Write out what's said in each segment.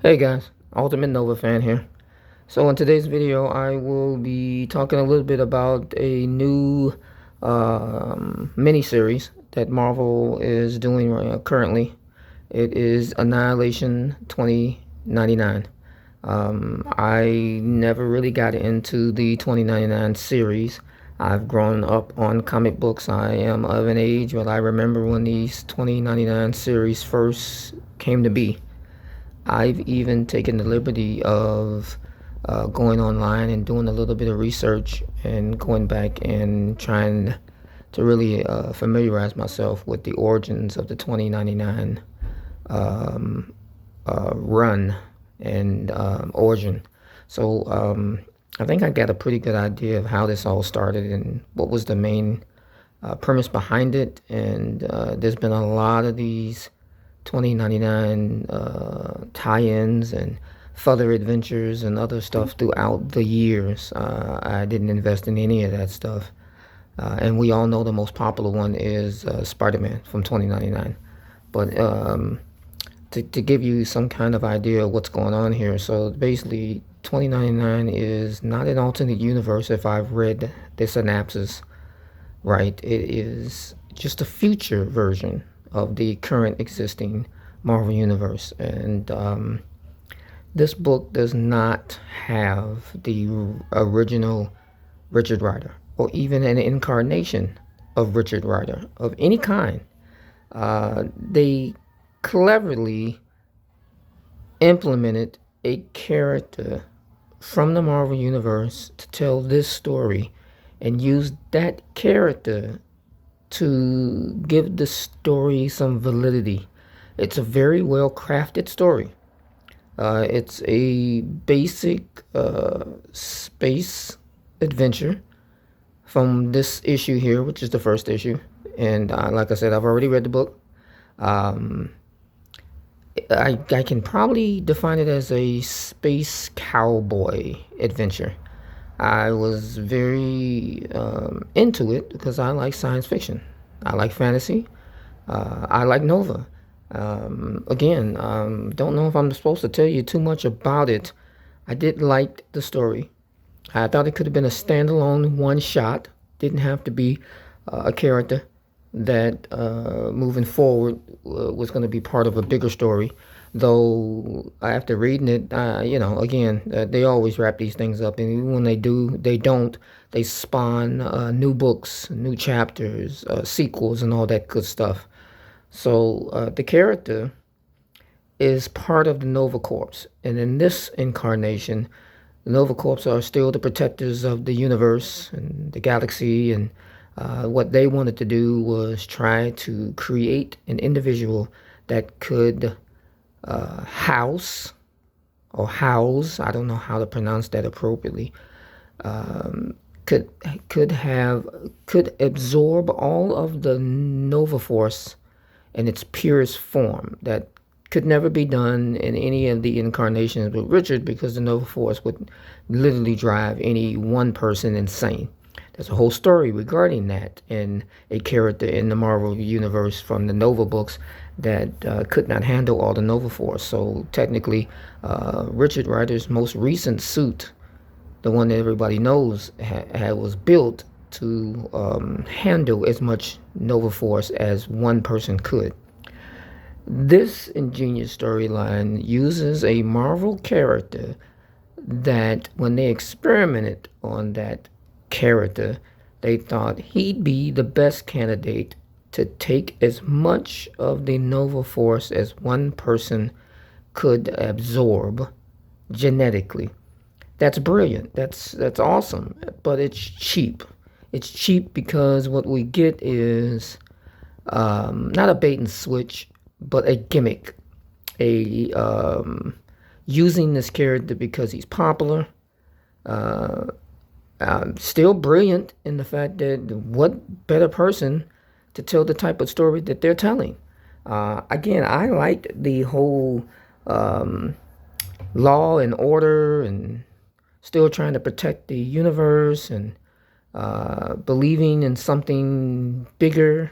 Hey guys, Ultimate Nova fan here. So in today's video, I will be talking a little bit about a new mini-series that Marvel is doing currently. It is Annihilation 2099. I never really got into the 2099 series. I've grown up on comic books. I am of an age where I remember when these 2099 series first came to be. I've even taken the liberty of going online and doing a little bit of research and going back and trying to really familiarize myself with the origins of the 2099 run and origin. So I think I got a pretty good idea of how this all started and what was the main premise behind it. And there's been a lot of these 2099 tie-ins and further adventures and other stuff throughout the years. I didn't invest in any of that stuff. And we all know the most popular one is Spider-Man from 2099. But to give you some kind of idea of what's going on here, so basically 2099 is not an alternate universe if I've read the synopsis right. It is just a future version of the current existing Marvel Universe. And this book does not have the original Richard Rider or even an incarnation of Richard Rider of any kind. They cleverly implemented a character from the Marvel Universe to tell this story and use that character to give the story some validity. It's a very well crafted story. It's a basic space adventure from this issue here, which is the first issue. And like I said, I've already read the book. Um, I can probably define it as a space cowboy adventure. I was very into it because I like science fiction. I like fantasy. I like Nova. Again, don't know if I'm supposed to tell you too much about it. I did like the story. I thought it could have been a standalone one shot. Didn't have to be a character that moving forward was going to be part of a bigger story. Though after reading it, again, they always wrap these things up, and even when they do, they don't. They spawn new books, new chapters, sequels, and all that good stuff. So the character is part of the Nova Corps, and in this incarnation, the Nova Corps are still the protectors of the universe and the galaxy, and what they wanted to do was try to create an individual that could house or house, I don't know how to pronounce that appropriately, um, could could absorb all of the Nova Force in its purest form. That could never be done in any of the incarnations with Richard because the Nova Force would literally drive any one person insane. There's a whole story regarding that in a character in the Marvel Universe from the Nova books that could not handle all the Nova Force. So technically, Richard Rider's most recent suit, the one that everybody knows, was built to handle as much Nova Force as one person could. This ingenious storyline uses a Marvel character that when they experimented on that character, they thought he'd be the best candidate to take as much of the Nova Force as one person could absorb genetically. That's brilliant. That's awesome. But it's cheap. It's cheap because what we get is not a bait and switch, but a gimmick. A using this character because he's popular. Uh, Still brilliant in the fact that what better person to tell the type of story that they're telling. Again, I liked the whole law and order and still trying to protect the universe and believing in something bigger,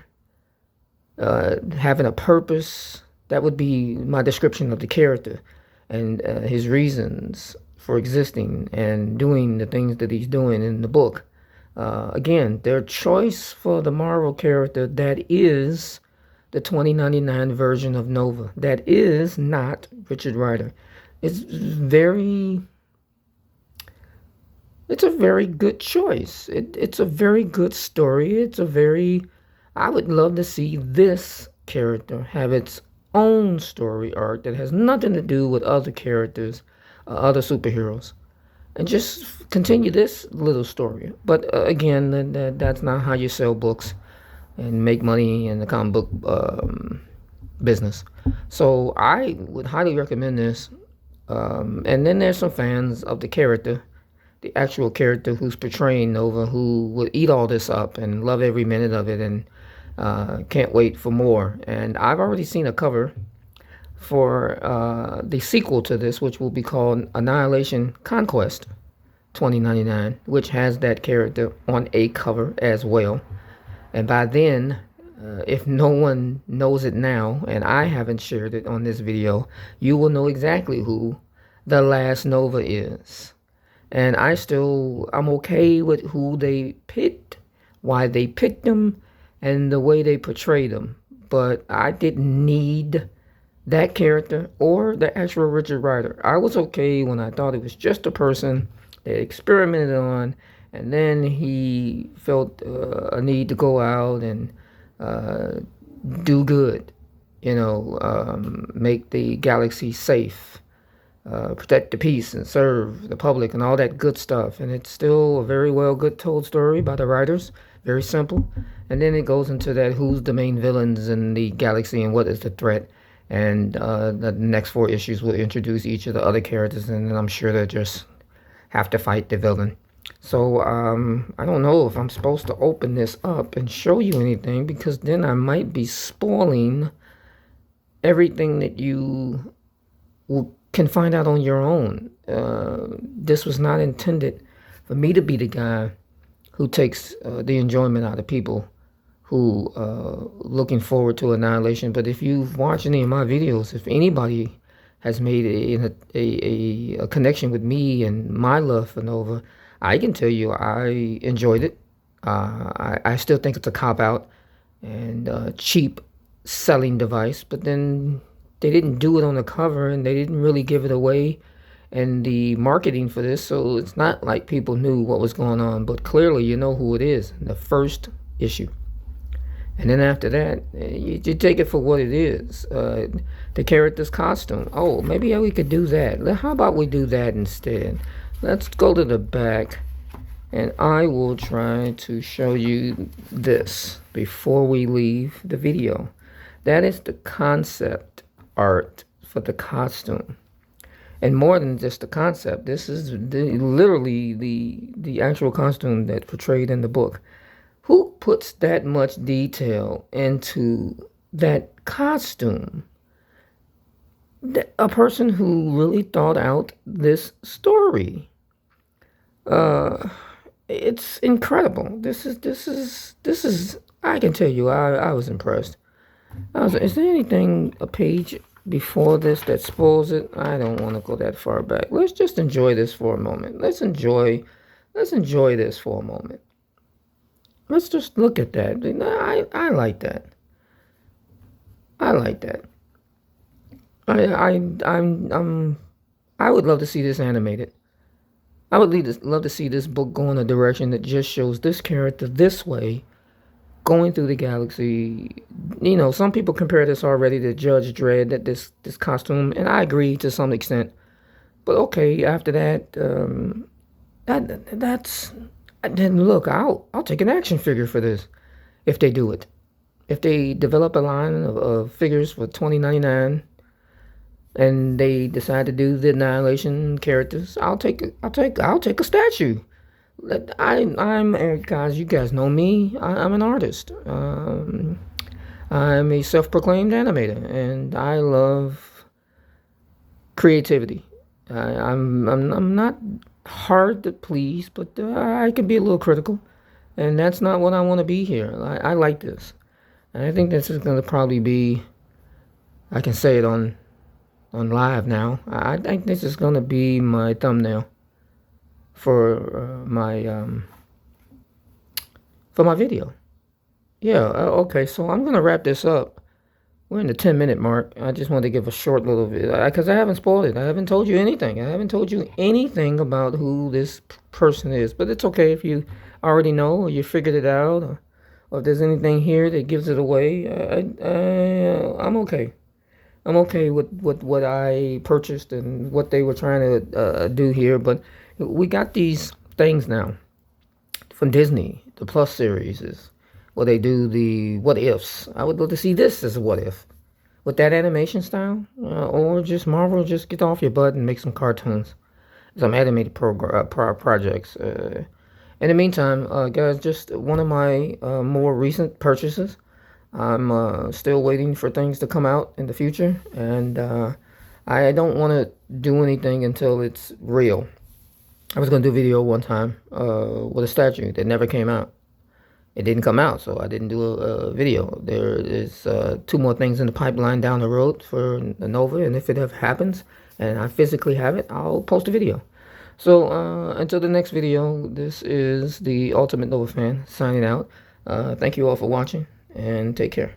having a purpose. That would be my description of the character. and his reasons for existing and doing the things that he's doing in the book. Again, their choice for the Marvel character that is the 2099 version of Nova. That is not Richard Rider. It's a very good choice. It's a very good story. I would love to see this character have its own story arc that has nothing to do with other characters, other superheroes, and just continue this little story. But again, that's not how you sell books and make money in the comic book business. So I would highly recommend this. And then there's some fans of the character, the actual character who's portraying Nova, who would eat all this up and love every minute of it and can't wait for more. And I've already seen a cover for the sequel to this, which will be called Annihilation Conquest 2099, which has that character on a cover as well. And by then, if no one knows it now, and I haven't shared it on this video, you will know exactly who the last Nova is. And I'm okay with who they picked, why they picked them, and the way they portrayed them. But I didn't need that character or the actual Richard Rider. I was okay when I thought it was just a person they experimented on, and then he felt a need to go out and do good, make the galaxy safe, protect the peace and serve the public and all that good stuff. And it's still a very well good told story by the writers, very simple. And then it goes into that who's the main villains in the galaxy and what is the threat. And the next 4 issues will introduce each of the other characters, and then I'm sure they'll just have to fight the villain. So I don't know if I'm supposed to open this up and show you anything, because then I might be spoiling everything that you can find out on your own. This was not intended for me to be the guy who takes the enjoyment out of people who looking forward to Annihilation. But if you've watched any of my videos, if anybody has made a connection with me and my love for Nova, I can tell you I enjoyed it. I still think it's a cop-out and a cheap selling device, but then they didn't do it on the cover and they didn't really give it away in the marketing for this, so it's not like people knew what was going on. But clearly you know who it is in the first issue. And then after that, you take it for what it is. The character's costume. Oh, maybe we could do that. How about we do that instead? Let's go to the back, and I will try to show you this before we leave the video. That is the concept art for the costume. And more than just the concept, this is literally the actual costume that's portrayed in the book. Who puts that much detail into that costume? A person who really thought out this story. It's incredible. This is. I can tell you, I was impressed. Is there anything a page before this that spoils it? I don't want to go that far back. Let's just enjoy this for a moment. Let's enjoy this for a moment. Let's just look at that. I like that. I like that. I would love to see this animated. I would love to see this book go in a direction that just shows this character this way, going through the galaxy. Some people compare this already to Judge Dredd, that this costume, and I agree to some extent. But okay, after that, then look, I'll take an action figure for this if they do it. If they develop a line of figures for 2099 and they decide to do the Annihilation characters, I'll take a statue. Guys, you guys know me. I'm an artist. I'm a self-proclaimed animator, and I love creativity. I'm not hard to please, but I can be a little critical, and that's not what I want to be here. I like this, and I think this is going to probably be, I can say it on on live now. I think this is gonna be my thumbnail for my video. Yeah. Okay. So I'm gonna wrap this up. We're in the 10-minute mark. I just wanted to give a short little video because I haven't spoiled it. I haven't told you anything. I haven't told you anything about who this person is. But it's okay if you already know or you figured it out, or if there's anything here that gives it away. I'm okay. I'm okay with what I purchased and what they were trying to do here. But we got these things now from Disney. The Plus series is where they do the what ifs. I would love to see this as a what if with that animation style, or just Marvel, just get off your butt and make some cartoons, some animated projects. In the meantime, guys, just one of my more recent purchases. I'm still waiting for things to come out in the future, and I don't want to do anything until it's real. I was going to do a video one time with a statue that never came out. It didn't come out, so I didn't do a video. There is 2 more things in the pipeline down the road for the Nova, and if it ever happens and I physically have it, I'll post a video. So until the next video, this is the Ultimate Nova Fan signing out. Thank you all for watching, and take care.